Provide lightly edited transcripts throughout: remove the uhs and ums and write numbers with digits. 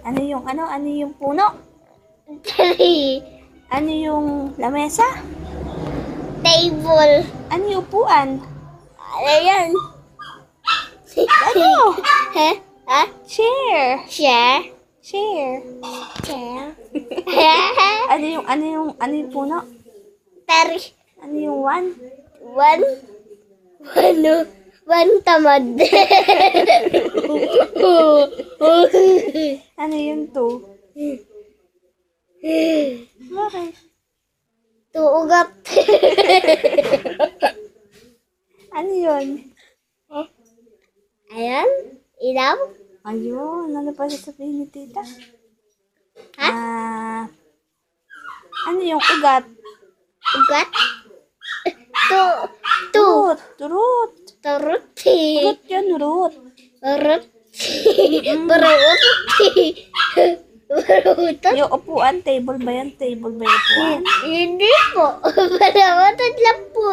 Ano yung puno? Tree. Ano yung lamesa? Table. Ano yung upuan? Ano yan? Ano? Ha? Ha? Chair. Chair. Chair. Chair. Ano yung puno? Tari. Ano yung one? One tamad. Ano yung two? Bakit? Tuugat. Ano yun? Ayan. Ilaw. Ayun, ano pa sasabihin ni tita? Ha? Ano yung ugat? Ugat. Root. Root. Turuti. Root yun, root. Barutot. Yung upuan, table ba yan? Table ba yung upuan? Hindi po. Barutot lang po.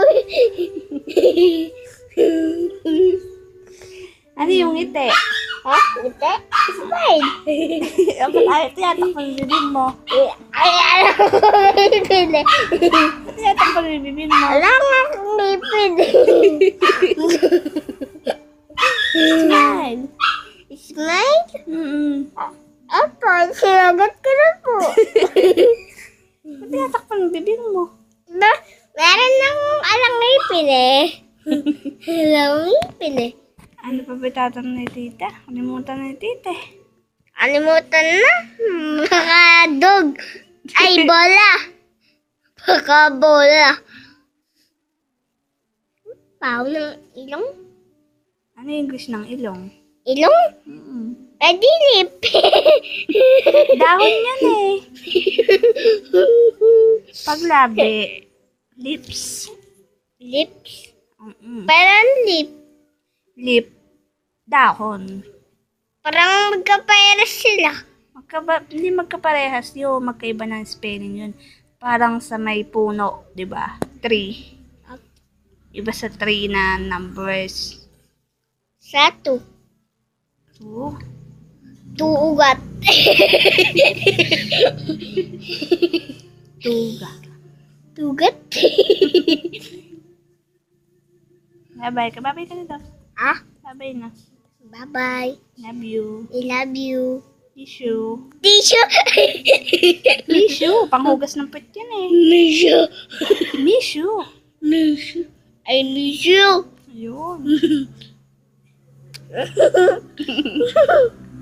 Ano yung ngiti? Ha? Ito? Smile. Ay, tiyatak pa yung bibig mo. Ay, alam ko ngipin eh. Tiyatak pa yung bibig mo. Alam nga akong ngipin. Smile. Smile? Opo, sinagot ko na po. Tiyatak pa yung bibig mo. Meron nang alang ngipin eh. Alang ngipin eh. Ano pa ba tatanong ni tita? Kalimutan ni tita eh. Alimutan na. Baka dog. Ay, bola. Baka bola. Pao ng ilong? Ano yung English ng ilong? Ilong? Pwede lip. Dahon yan eh. Paglabi. Lips. Lips? Mm-mm. Parang lip. Lip. Dahon. Parang magkapairas sila. Hindi magkaparehas yun. Magkaiba ng spelling yun. Parang sa may puno, di ba? Tree. Iba sa tree na numbers. Sa two. Two. Tuugat. Tuga. Tugat? Bye-bye ka. Bye-bye ka na daw. Ah? Bye-bye na. Bye-bye. Love you. I love you. Tissue. Tissue. Tissue. Panghugas ng pet yan eh. Tissue. Tissue. Tissue. I miss you. Ayun.